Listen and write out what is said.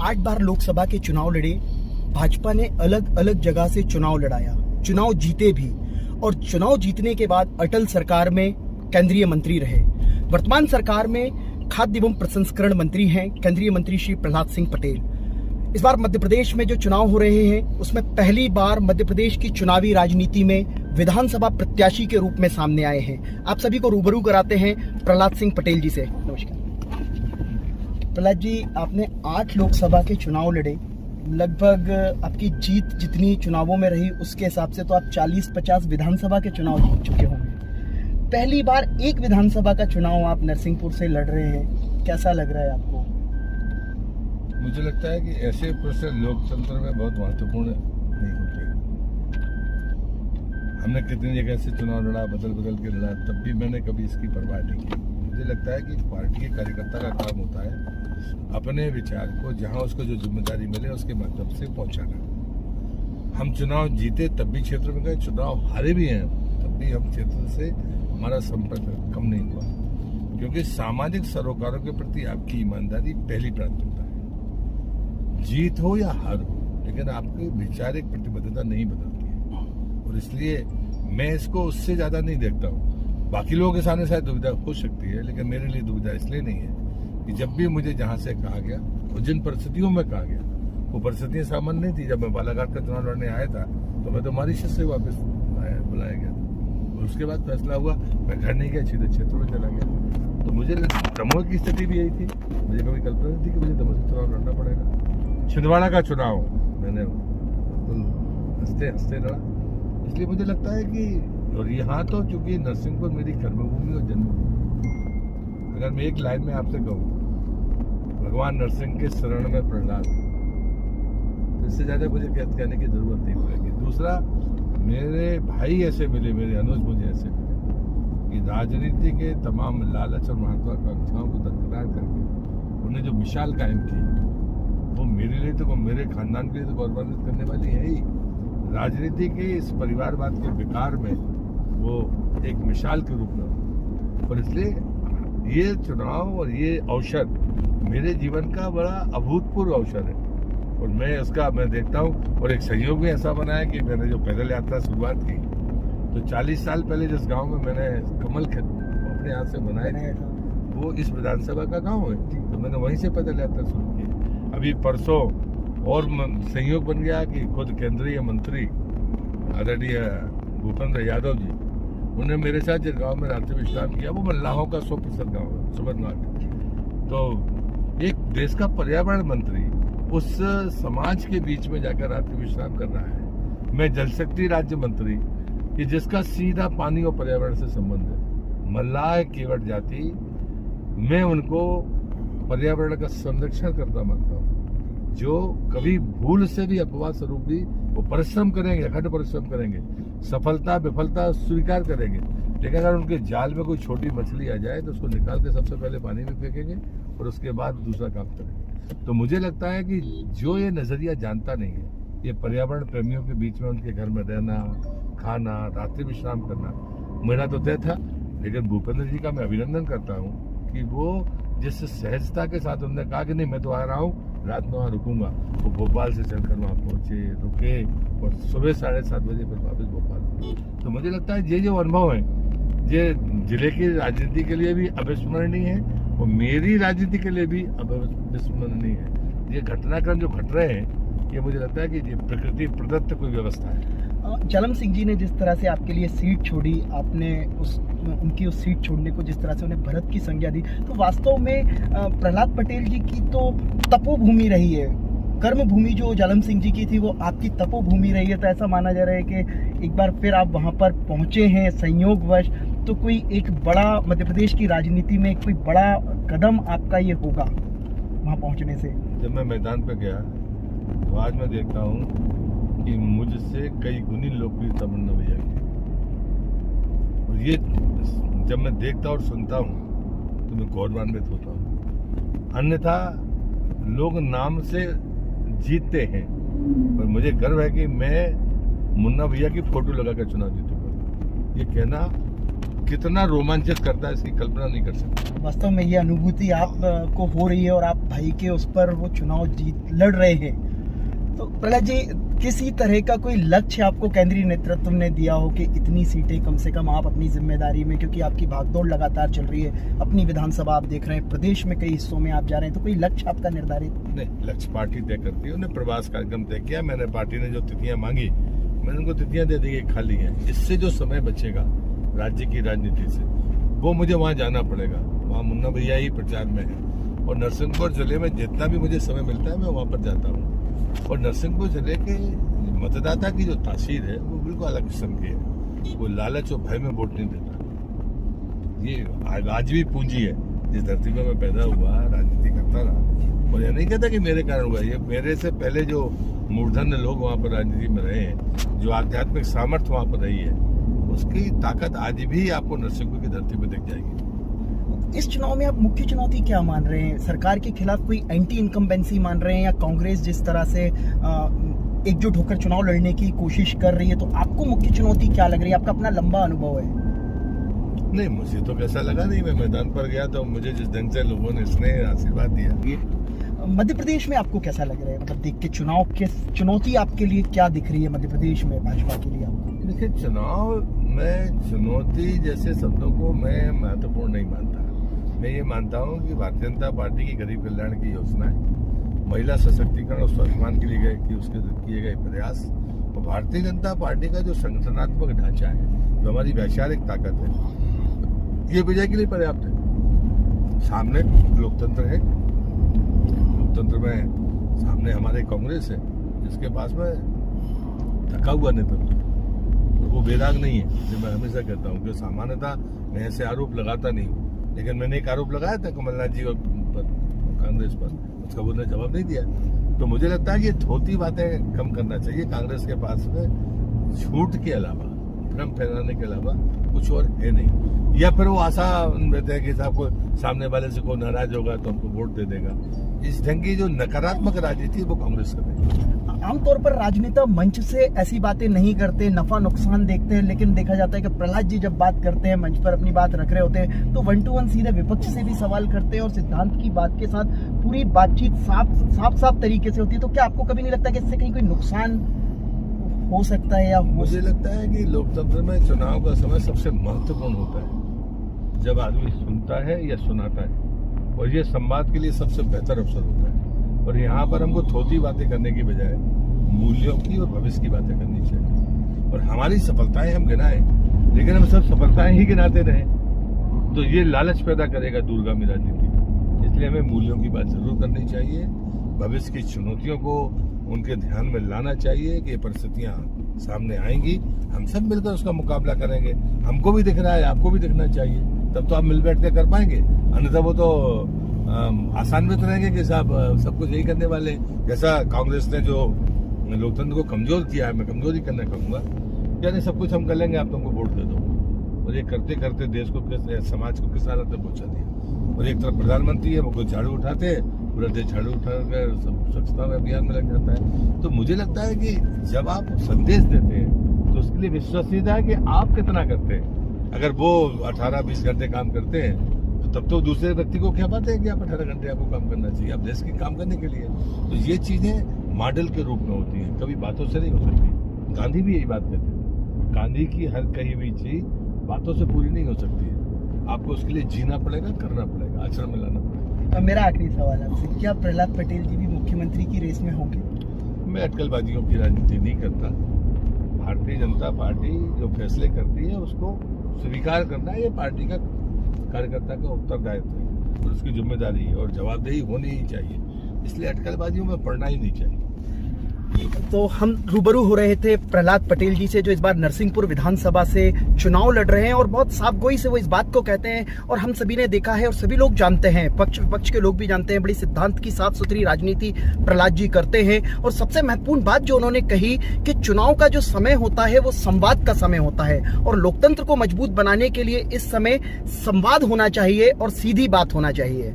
8 बार लोकसभा के चुनाव लड़े। भाजपा ने अलग अलग जगह से चुनाव लड़ाया, चुनाव जीते भी, और चुनाव जीतने के बाद अटल सरकार में केंद्रीय मंत्री रहे। वर्तमान सरकार में खाद्य एवं प्रसंस्करण मंत्री हैं केंद्रीय मंत्री श्री प्रहलाद सिंह पटेल। इस बार मध्य प्रदेश में जो चुनाव हो रहे हैं उसमें पहली बार मध्य प्रदेश की चुनावी राजनीति में विधानसभा प्रत्याशी के रूप में सामने आए हैं। आप सभी को रूबरू कराते हैं प्रहलाद सिंह पटेल जी से। नमस्कार प्रहलाद जी, आपने 8 लोकसभा के चुनाव लड़े, लगभग आपकी जीत जितनी चुनावों में रही उसके हिसाब से तो आप 40-50 विधानसभा के चुनाव जीत चुके होंगे। पहली बार एक विधानसभा का चुनाव आप नरसिंहपुर से लड़ रहे हैं, कैसा लग रहा है आपको? मुझे लगता है कि ऐसे प्रश्न लोकतंत्र में बहुत महत्वपूर्ण नहीं होते। हमने कितनी जगह से चुनाव लड़ा, बदल के लड़ा, तब भी मैंने कभी इसकी परवाह नहीं की। मुझे लगता है कि पार्टी के कार्यकर्ता का काम होता है अपने विचार को जहां उसको जो जिम्मेदारी मिले उसके माध्यम से पहुंचाना। हम चुनाव जीते तब भी क्षेत्र में गए, चुनाव हारे भी हैं तब भी हम क्षेत्र से हमारा संपर्क कम नहीं हुआ, क्योंकि सामाजिक सरोकारों के प्रति आपकी ईमानदारी पहली प्राथमिकता है। जीत हो या हार हो, लेकिन आपकी वैचारिक प्रतिबद्धता नहीं बदलती है, और इसलिए मैं इसको उससे ज्यादा नहीं देखता हूँ। बाकी लोगों के सामने शायद दुविधा हो सकती है, लेकिन मेरे लिए दुविधा इसलिए नहीं है कि जब भी मुझे जहां से कहा गया और जिन परिस्थितियों में कहा गया वो परिस्थितियां सामान्य नहीं थी। जब मैं बालाघाट का चुनाव लड़ने आया था तो मैं तो मॉरिशस से वापस बुलाया गया था, और उसके बाद फैसला हुआ मैं घर नहीं गया, सीधे क्षेत्र में चला गया। तो मुझे दमोह की स्थिति भी यही थी, मुझे कभी कल्पना नहीं थी कि मुझे दमोह से चुनाव लड़ना पड़ेगा। छिंदवाड़ा का चुनाव मैंने हंसते हंसते लड़ा, इसलिए मुझे लगता है कि, और यहाँ तो चूंकि नरसिंहपुर मेरी कर्मभूमि और जन्मभूमि, अगर मैं एक लाइन में आपसे कहूँ भगवान नरसिंह के शरण में प्रहलाद, तो इससे ज्यादा मुझे कहने की जरूरत नहीं पड़ेगी। दूसरा, मेरे भाई ऐसे मिले, मेरे अनुज मुझे ऐसे मिले कि राजनीति के तमाम लालच और महत्वाकांक्षाओं को दरकिनार करके उन्हें जो मिसाल कायम की वो मेरे लिए तो, मेरे खानदान के लिए तो गौरवान्वित करने वाली है ही। राजनीति के इस परिवारवाद के विकार में वो एक मिसाल के रूप में, और इसलिए ये चुनाव और ये अवसर मेरे जीवन का बड़ा अभूतपूर्व अवसर है, और मैं देखता हूँ। और एक संयोग भी ऐसा बना है कि मैंने जो पैदल यात्रा शुरुआत की तो 40 साल पहले जिस गांव में मैंने कमल अपने हाथ से बनाए थे वो इस विधानसभा का गांव है, तो मैंने वहीं से पैदल यात्रा शुरू की। अभी परसों और संयोग बन गया कि खुद केंद्रीय मंत्री आदरणीय भूपेंद्र यादव जी, उन्होंने मेरे साथ जिस गांव में रात्रि विश्राम किया वो मल्लाहों का 100% गाँव है, सुबनघाट। तो एक देश का पर्यावरण मंत्री उस समाज के बीच में जाकर रात्रि विश्राम कर रहा है। मैं जल शक्ति राज्य मंत्री कि जिसका सीधा पानी और पर्यावरण से संबंध है, मल्लाह केवट जाति, मैं उनको पर्यावरण का संरक्षण करता मानता हूँ। जो कभी भूल से भी अपवाद स्वरूप भी वो परिश्रम करेंगे, अखंड परिश्रम करेंगे, सफलता विफलता स्वीकार करेंगे, लेकिन अगर उनके जाल में कोई छोटी मछली आ जाए तो उसको निकाल के सबसे पहले पानी में फेंकेंगे और उसके बाद दूसरा काम करेंगे। तो मुझे लगता है कि जो ये नजरिया जानता नहीं है, ये पर्यावरण प्रेमियों के बीच में उनके घर में रहना, खाना, रात्रि विश्राम करना मेरा तो तय था, लेकिन भूपेंद्र जी का मैं अभिनंदन करता हूँ कि वो जिस सहजता के साथ उन्होंने कहा कि नहीं मैं तो आ रहा हूँ, रात में वहाँ रुकूंगा, वो भोपाल से चलकर वहाँ पहुँचे, रुके और सुबह 7:30 बजे फिर वापस भोपाल। तो मुझे लगता है ये जो अनुभव है ये जिले की राजनीति के लिए भी अविस्मरणीय है और मेरी राजनीति के लिए भी अविस्मरणीय है। ये घटनाक्रम जो घट रहे हैं ये मुझे लगता है कि ये प्रकृति प्रदत्त कोई व्यवस्था है। जालम सिंह जी ने जिस तरह से आपके लिए सीट छोड़ी, आपने उनकी उस सीट छोड़ने को जिस तरह से उन्हें भरत की संज्ञा दी, तो वास्तव में प्रहलाद पटेल जी की तो तपोभूमि रही है, कर्म भूमि जो जालम सिंह जी की थी वो आपकी तपोभूमि रही है। तो ऐसा माना जा रहा है कि एक बार फिर आप वहाँ पर पहुँचे हैं संयोगवश, तो कोई एक बड़ा मध्य प्रदेश की राजनीति में कोई बड़ा कदम आपका ये होगा वहाँ पहुँचने से। जब मैं मैदान पर गया तो आज मैं देखता हूँ कि मुझसे कई गुनी लोकप्रियता मुन्ना भैया की, और ये जब मैं देखता और सुनता हूँ तो मैं गौरवान्वित होता हूँ। अन्यथा लोग नाम से जीतते हैं, पर मुझे गर्व है कि मैं मुन्ना भैया की फोटो लगाकर चुनाव जीतूंगा। ये कहना कितना रोमांचित करता है इसकी कल्पना नहीं कर सकते। वास्तव में ये अनुभूति आप को हो रही है और आप भाई के उस पर वो चुनाव लड़ रहे हैं। तो प्रहलाद जी, किसी तरह का कोई लक्ष्य आपको केंद्रीय नेतृत्व ने दिया हो कि इतनी सीटें कम से कम आप अपनी जिम्मेदारी में, क्योंकि आपकी भागदौड़ लगातार चल रही है, अपनी विधानसभा आप देख रहे हैं, प्रदेश में कई हिस्सों में आप जा रहे हैं, तो कोई लक्ष्य आपका निर्धारित? नहीं, लक्ष्य पार्टी तय करती है। उन्हें प्रवास कार्यक्रम तय किया, मैंने पार्टी ने जो तिथियां मांगी मैंने उनको तिथियां दे दी, खाली है। इससे जो समय बचेगा राज्य की राजनीति से, वो मुझे वहाँ जाना पड़ेगा। वहाँ मुन्ना भैया ही प्रचार में है और नरसिंहपुर जिले में जितना भी मुझे समय मिलता है मैं वहाँ पर जाता हूँ। और नरसिंहपुर जिले के मतदाता की जो तासीर है वो बिल्कुल अलग किस्म की है। वो लालच और भय में वोट नहीं देता। ये आज भी पूंजी है। जिस धरती में मैं पैदा हुआ, राजनीति करता रहा, और ये नहीं कहता कि मेरे कारण हुआ। ये मेरे से पहले जो मूर्धन्य लोग वहाँ पर राजनीति में रहे हैं, जो आध्यात्मिक सामर्थ्य वहाँ पर रही है, उसकी ताकत आज भी आपको नरसिंहपुर की धरती पर दिख जाएगी। इस चुनाव में आप मुख्य चुनौती क्या मान रहे हैं? सरकार के खिलाफ कोई एंटी इनकम्बेंसी मान रहे हैं, या कांग्रेस जिस तरह से एकजुट होकर चुनाव लड़ने की कोशिश कर रही है, तो आपको मुख्य चुनौती क्या लग रही है? आपका अपना लंबा अनुभव है। नहीं, मुझे तो कैसा लगा नहीं। मैं मैदान पर गया तो मुझे जिस ढंग से लोगों ने स्नेह आशीर्वाद दिया। मध्य प्रदेश में आपको कैसा लग रहा है? मतलब देख के चुनाव के चुनौती आपके लिए क्या दिख रही है मध्य प्रदेश में भाजपा के लिए आपको? देखिए, चुनाव में चुनौती जैसे शब्दों को मैं महत्वपूर्ण नहीं मानता। मैं ये मानता हूँ कि भारतीय जनता पार्टी की गरीब कल्याण की योजना है, महिला सशक्तिकरण और स्वाभिमान के लिए उसके किए गए प्रयास, और भारतीय जनता पार्टी का जो संगठनात्मक ढांचा है, जो हमारी वैचारिक ताकत है, ये विजय के लिए पर्याप्त है। सामने लोकतंत्र है, लोकतंत्र में सामने हमारे कांग्रेस है, जिसके पास में थका हुआ नेतृत्व, तो वो बेदाग नहीं है। जो मैं हमेशा कहता हूँ कि सामान्यतः मैं ऐसे आरोप लगाता नहीं हूँ, लेकिन मैंने एक आरोप लगाया था कमलनाथ जी पर, कांग्रेस पर, उसका उन्होंने जवाब नहीं दिया। तो मुझे लगता है कि थोती बातें कम करना चाहिए। कांग्रेस के पास में झूठ के अलावा, भ्रम फैलाने के अलावा कुछ और है नहीं। या फिर वो आशा रहते हैं कि साहब को सामने वाले से कोई नाराज होगा तो हमको वोट दे देगा। इस ढंग की जो नकारात्मक राजनीति है वो कांग्रेस कर रही है। आमतौर पर राजनेता मंच से ऐसी बातें नहीं करते, नफा नुकसान देखते हैं, लेकिन देखा जाता है कि प्रहलाद जी जब बात करते हैं, मंच पर अपनी बात रख रहे होते हैं, तो 1 to 1 सीधे विपक्ष से भी सवाल करते हैं और सिद्धांत की बात के साथ पूरी बातचीत साफ तरीके से होती है। तो क्या आपको कभी नहीं लगता कि इससे कहीं कोई नुकसान हो सकता है? या मुझे लगता है कि लोकतंत्र में चुनाव का समय सबसे महत्वपूर्ण होता है, जब आदमी सुनता है या सुनाता है, और ये संवाद के लिए सबसे बेहतर अवसर होता है। और यहाँ पर हमको थोती बातें करने की बजाय मूल्यों की और भविष्य की बातें करनी चाहिए। और हमारी सफलताएं हम गिनाएं, लेकिन हम सब सफलताएं ही गिनाते रहें तो ये लालच पैदा करेगा दूरगामी राजनीति। इसलिए हमें मूल्यों की बात जरूर करनी चाहिए, भविष्य की चुनौतियों को उनके ध्यान में लाना चाहिए कि ये परिस्थितियां सामने आएंगी, हम सब मिलकर उसका मुकाबला करेंगे। हमको भी दिख रहा है, आपको भी दिखना चाहिए, तब तो आप मिल बैठ के कर पाएंगे। अन्यथा वो तो आसान्वित रहेंगे कि साहब सब कुछ यही करने वाले। जैसा कांग्रेस ने जो लोकतंत्र को कमजोर किया है, मैं कमजोरी करना कहूँगा, यानी सब कुछ हम कर लेंगे, आप तुमको वोट दे दो। और ये करते करते देश को समाज को किस हालत में पहुँचा दिया। और एक तरफ प्रधानमंत्री है, वो कुछ झाड़ू उठाते हैं, पूरा देश झाड़ू उठाकर स्वच्छता अभियान में लग जाता है। तो मुझे लगता है कि जब आप संदेश देते हैं तो उसके लिए विश्वसनीयता है कि आप कितना करते हैं। अगर वो 18-20 घंटे काम करते हैं तब तो दूसरे व्यक्ति को क्या बात है कि आप 18 घंटे आपको काम करना चाहिए, आप देश के काम करने के लिए। तो ये चीजें मॉडल के रूप में होती हैं, कभी बातों से नहीं हो सकती। गांधी भी यही बात कहते थे, गांधी की हर कही हुई चीज बातों से पूरी नहीं हो सकती है, आपको उसके लिए जीना पड़ेगा, करना पड़ेगा, आचरण में लाना पड़ेगा। मेरा आखिरी सवाल आपसे, क्या प्रहलाद पटेल जी भी मुख्यमंत्री की रेस में होंगे? मैं अटकलबाजियों की राजनीति नहीं करता। भारतीय जनता पार्टी जो फैसले करती है उसको स्वीकार करना ये पार्टी का कार्यकर्ता का उत्तरदायित्व है और उसकी जिम्मेदारी है और जवाबदेही होनी ही चाहिए। इसलिए अटकलबाजियों में पड़ना ही नहीं चाहिए। तो हम रूबरू हो रहे थे प्रहलाद पटेल जी से, जो इस बार नरसिंहपुर विधानसभा से चुनाव लड़ रहे हैं और बहुत साफगोई से वो इस बात को कहते हैं और हम सभी ने देखा है और सभी लोग जानते हैं, पक्ष विपक्ष के लोग भी जानते हैं, बड़ी सिद्धांत की साफ सुथरी राजनीति प्रहलाद जी करते हैं। और सबसे महत्वपूर्ण बात जो उन्होंने कही कि चुनाव का जो समय होता है वो संवाद का समय होता है और लोकतंत्र को मजबूत बनाने के लिए इस समय संवाद होना चाहिए और सीधी बात होना चाहिए।